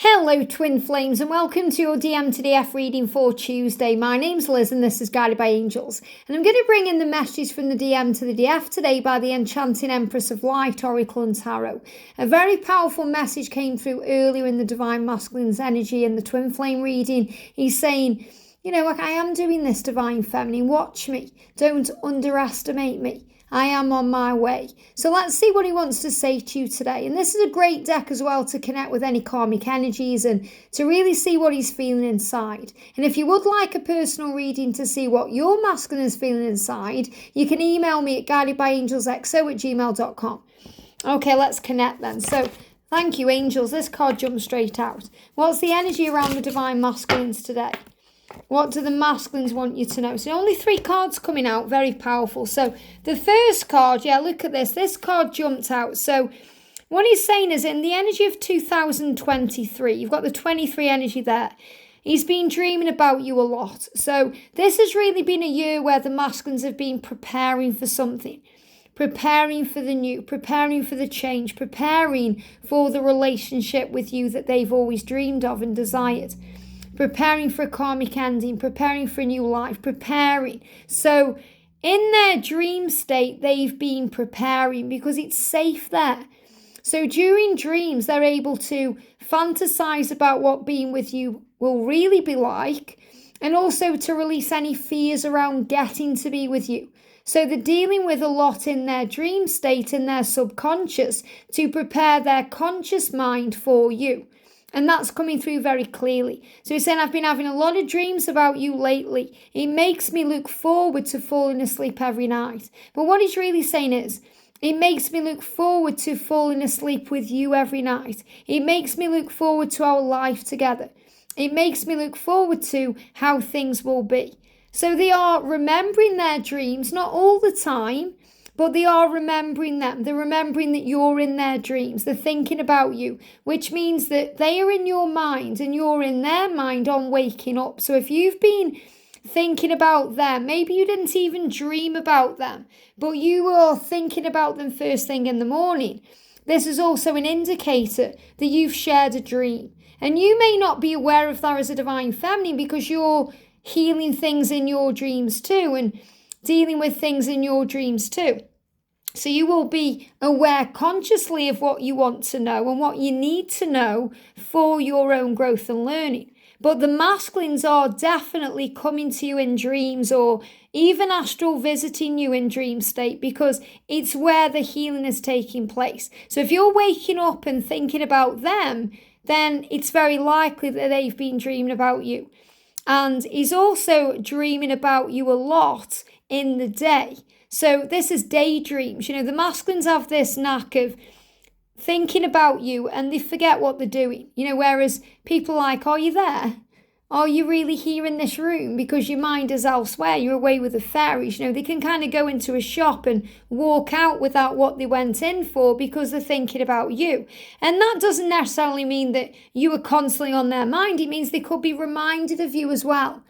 Hello twin flames and welcome to your DM to DF reading for Tuesday. My name's Liz and this is Guided by Angels. And I'm going to bring in the message from the DM to the DF today by the Enchanting Empress of Light, Oracle and Tarot. A very powerful message came through earlier in the Divine Masculine's energy in the twin flame reading. He's saying, I am doing this, Divine Feminine. Watch me. Don't underestimate me. I am on my way. So let's see what he wants to say to you today. And this is a great deck as well to connect with any karmic energies and to really see what he's feeling inside. And if you would like a personal reading to see what your masculine is feeling inside, you can email me at guidedbyangelsxo@gmail.com. Okay, let's connect then. So thank you, angels. This card jumped straight out. What's the energy around the Divine Masculines today? What do the masculines want you to know? So only 3 cards coming out, very powerful. So the first card, look at this. This card jumped out. So what he's saying is in the energy of 2023, you've got the 23 energy there. He's been dreaming about you a lot. So this has really been a year where the masculines have been preparing for something. Preparing for the new, preparing for the change, preparing for the relationship with you that they've always dreamed of and desired. Preparing for a karmic ending, preparing for a new life, preparing. So in their dream state, they've been preparing because it's safe there. So during dreams, they're able to fantasize about what being with you will really be like, and also to release any fears around getting to be with you. So they're dealing with a lot in their dream state, in their subconscious, to prepare their conscious mind for you. And that's coming through very clearly. So he's saying, I've been having a lot of dreams about you lately. It makes me look forward to falling asleep every night. But what he's really saying is, it makes me look forward to falling asleep with you every night. It makes me look forward to our life together. It makes me look forward to how things will be. So they are remembering their dreams, not all the time, but they are remembering them. They're remembering that you're in their dreams. They're thinking about you, which means that they are in your mind and you're in their mind on waking up. So if you've been thinking about them, maybe you didn't even dream about them, but you were thinking about them first thing in the morning, this is also an indicator that you've shared a dream. And you may not be aware of that as a Divine Feminine because you're healing things in your dreams too and dealing with things in your dreams too. So you will be aware consciously of what you want to know and what you need to know for your own growth and learning. But the masculines are definitely coming to you in dreams or even astral visiting you in dream state because it's where the healing is taking place. So if you're waking up and thinking about them, then it's very likely that they've been dreaming about you. And he's also dreaming about you a lot in the day. So this is daydreams. The masculines have this knack of thinking about you and they forget what they're doing. Whereas people are like, are you there? Are you really here in this room? Because your mind is elsewhere. You're away with the fairies. They can kind of go into a shop and walk out without what they went in for because they're thinking about you. And that doesn't necessarily mean that you are constantly on their mind. It means they could be reminded of you as well.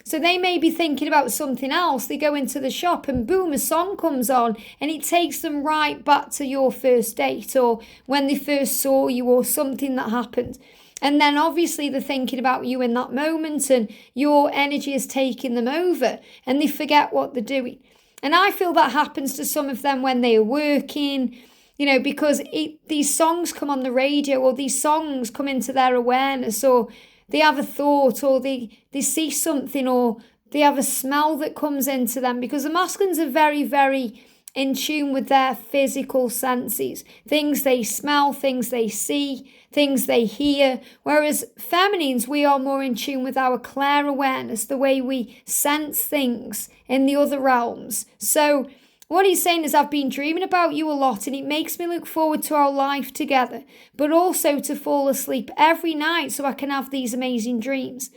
So they may be thinking about something else. They go into the shop and boom, a song comes on and it takes them right back to your first date or when they first saw you or something that happened. And then obviously they're thinking about you in that moment and your energy is taking them over and they forget what they're doing. And I feel that happens to some of them when they are working, because these songs come on the radio or these songs come into their awareness or they have a thought or they see something or they have a smell that comes into them because the masculines are very, very in tune with their physical senses. Things they smell, things they see, things they hear. Whereas feminines, we are more in tune with our clair awareness, the way we sense things in the other realms. So what he's saying is I've been dreaming about you a lot and it makes me look forward to our life together, but also to fall asleep every night so I can have these amazing dreams.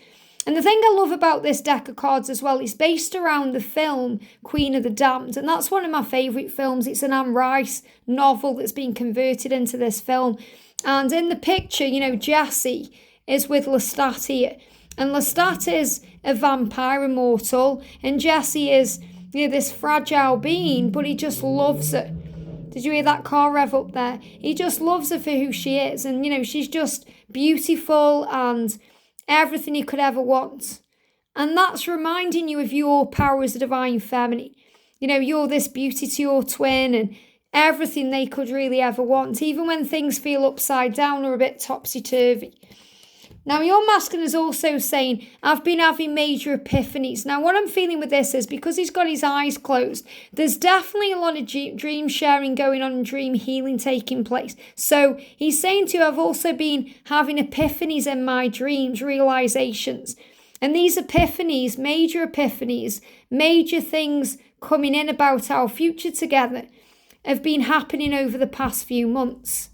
And the thing I love about this deck of cards as well, it's based around the film Queen of the Damned. And that's one of my favourite films. It's an Anne Rice novel that's been converted into this film. And in the picture, Jessie is with Lestat here. And Lestat is a vampire immortal. And Jessie is, this fragile being, but he just loves her. Did you hear that car rev up there? He just loves her for who she is. And, she's just beautiful and everything he could ever want. And that's reminding you of your power as a divine feminine. You're this beauty to your twin and everything they could really ever want, even when things feel upside down or a bit topsy-turvy. Now, your masculine is also saying, I've been having major epiphanies. Now, what I'm feeling with this is because he's got his eyes closed, there's definitely a lot of dream sharing going on and dream healing taking place. So he's saying to you, I've also been having epiphanies in my dreams, realizations. And these epiphanies, major things coming in about our future together have been happening over the past few months.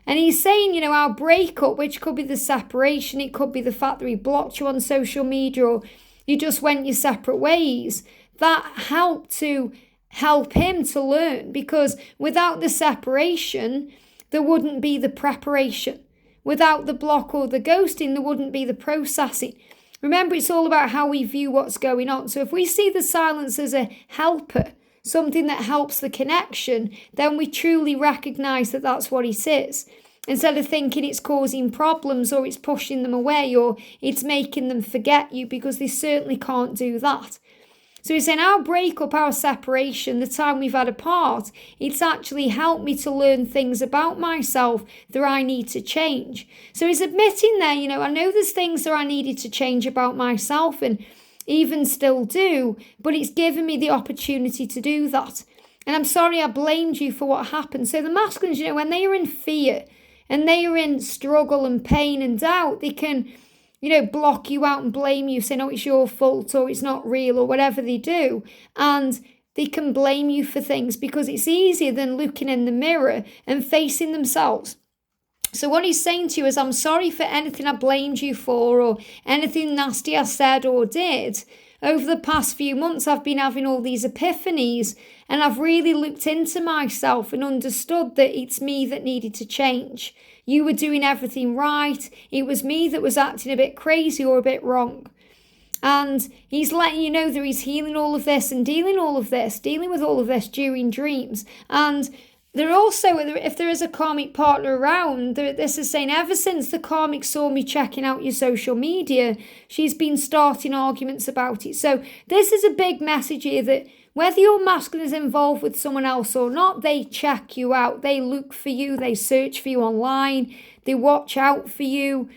And he's saying, our breakup, which could be the separation, it could be the fact that he blocked you on social media or you just went your separate ways, that helped to help him to learn, because without the separation, there wouldn't be the preparation. Without the block or the ghosting, there wouldn't be the processing. Remember, it's all about how we view what's going on. So if we see the silence as a helper, something that helps the connection, then we truly recognize that that's what it is. Instead of thinking it's causing problems or it's pushing them away or it's making them forget you, because they certainly can't do that. So he's saying our breakup, our separation, the time we've had apart, it's actually helped me to learn things about myself that I need to change. So he's admitting there, I know there's things that I needed to change about myself and even still do, but it's given me the opportunity to do that. And I'm sorry I blamed you for what happened. So the masculines, when they are in fear and they are in struggle and pain and doubt, they can block you out and blame you, saying, oh, it's your fault or it's not real or whatever they do. And they can blame you for things because it's easier than looking in the mirror and facing themselves. So what he's saying to you is, I'm sorry for anything I blamed you for or anything nasty I said or did. Over the past few months, I've been having all these epiphanies and I've really looked into myself and understood that it's me that needed to change. You were doing everything right. It was me that was acting a bit crazy or a bit wrong. And he's letting you know that he's healing all of this and dealing with all of this during dreams. And there also, if there is a karmic partner around, this is saying ever since the karmic saw me checking out your social media, she's been starting arguments about it. So this is a big message here that whether your masculine is involved with someone else or not, they check you out. They look for you. They search for you online. They watch out for you.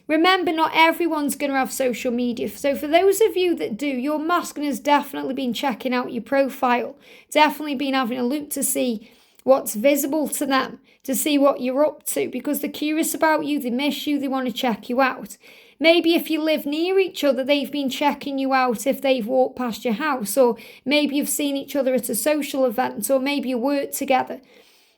Remember, not everyone's going to have social media. So for those of you that do, your masculine has definitely been checking out your profile. Definitely been having a look to see what's visible to them, to see what you're up to, because they're curious about you, they miss you, they want to check you out. Maybe if you live near each other, they've been checking you out if they've walked past your house, or maybe you've seen each other at a social event, or maybe you work together,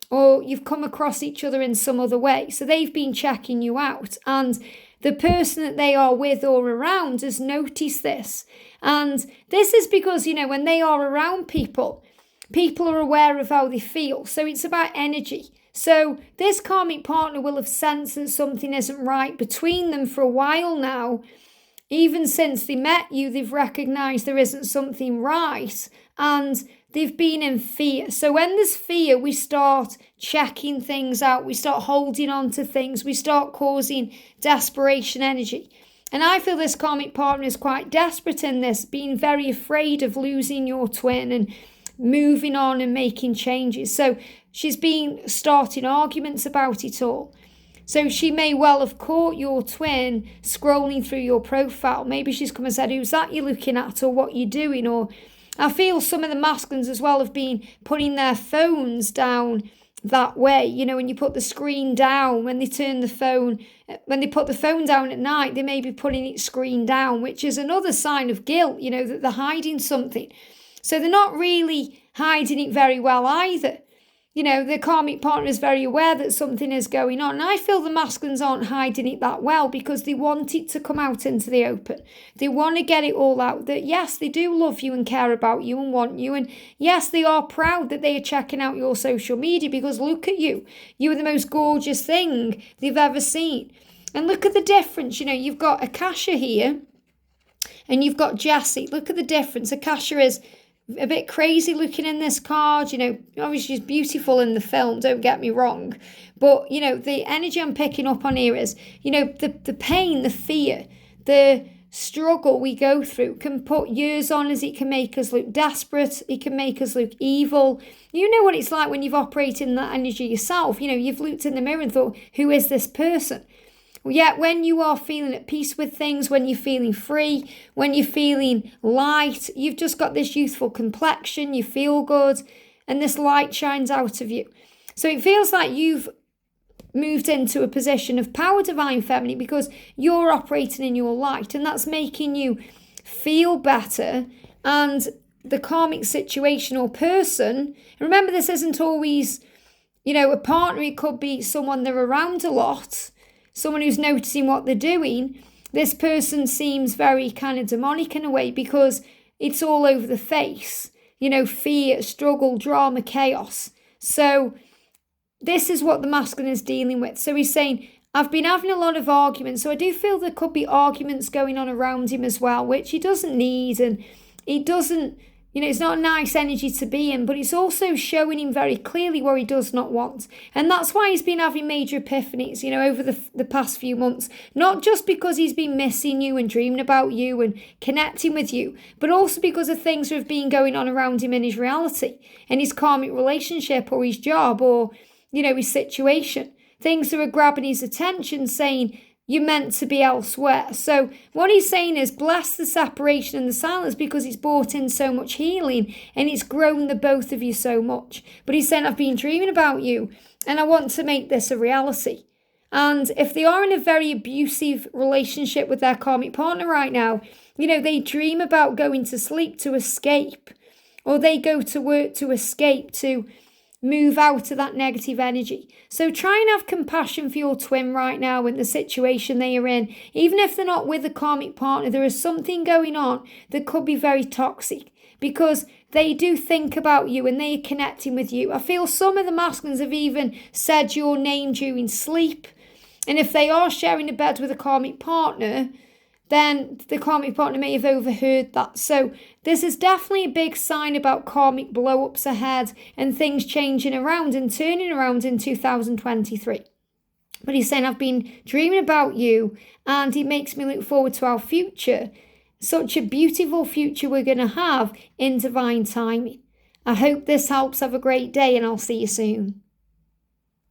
or you've come across each other in some other way. So they've been checking you out, and the person that they are with or around has noticed this. And this is because, when they are around people are aware of how they feel. So it's about energy. So this karmic partner will have sensed that something isn't right between them for a while now. Even since they met you, they've recognized there isn't something right and they've been in fear. So when there's fear, we start checking things out. We start holding on to things. We start causing desperation energy. And I feel this karmic partner is quite desperate in this, being very afraid of losing your twin and moving on and making changes. So she's been starting arguments about it all. So she may well have caught your twin scrolling through your profile. Maybe she's come and said, who's that you're looking at, or what you're doing? Or I feel some of the masculines as well have been putting their phones down that way. When you put the screen down, when they put the phone down at night, they may be putting its screen down, which is another sign of guilt, that they're hiding something. So they're not really hiding it very well either. The karmic partner is very aware that something is going on. And I feel the masculines aren't hiding it that well because they want it to come out into the open. They want to get it all out that, yes, they do love you and care about you and want you. And yes, they are proud that they are checking out your social media because look at you. You are the most gorgeous thing they've ever seen. And look at the difference. You've got Akasha here and you've got Jessie. Look at the difference. Akasha is a bit crazy looking in this card. Obviously she's beautiful in the film, don't get me wrong. But, the energy I'm picking up on here is, the pain, the fear, the struggle we go through can put years on us. It can make us look desperate. It can make us look evil. You know what it's like when you've operated in that energy yourself. You've looked in the mirror and thought, who is this person? Yet when you are feeling at peace with things, when you're feeling free, when you're feeling light, you've just got this youthful complexion, you feel good, and this light shines out of you. So it feels like you've moved into a position of power, divine feminine, because you're operating in your light, and that's making you feel better. And the karmic situation or person, remember, this isn't always, a partner. It could be someone they're around a lot, someone who's noticing what they're doing. This person seems very kind of demonic in a way because it's all over the face, fear, struggle, drama, chaos. So this is what the masculine is dealing with. So he's saying, I've been having a lot of arguments. So I do feel there could be arguments going on around him as well, which he doesn't need. And he doesn't, it's not a nice energy to be in, but it's also showing him very clearly what he does not want. And that's why he's been having major epiphanies, over the past few months. Not just because he's been missing you and dreaming about you and connecting with you, but also because of things that have been going on around him in his reality, in his karmic relationship or his job or, his situation. Things that are grabbing his attention, saying, you're meant to be elsewhere. So what he's saying is, bless the separation and the silence, because it's brought in so much healing and it's grown the both of you so much. But he's saying, I've been dreaming about you and I want to make this a reality. And if they are in a very abusive relationship with their karmic partner right now, they dream about going to sleep to escape, or they go to work to escape, to move out of that negative energy. So try and have compassion for your twin right now in the situation they are in. Even if they're not with a karmic partner, there is something going on that could be very toxic, because they do think about you and they are connecting with you. I feel some of the masculines have even said your name during sleep. And if they are sharing a bed with a karmic partner, then the karmic partner may have overheard that. So this is definitely a big sign about karmic blow-ups ahead and things changing around and turning around in 2023. But he's saying, I've been dreaming about you and it makes me look forward to our future. Such a beautiful future we're going to have in divine timing. I hope this helps. Have a great day and I'll see you soon.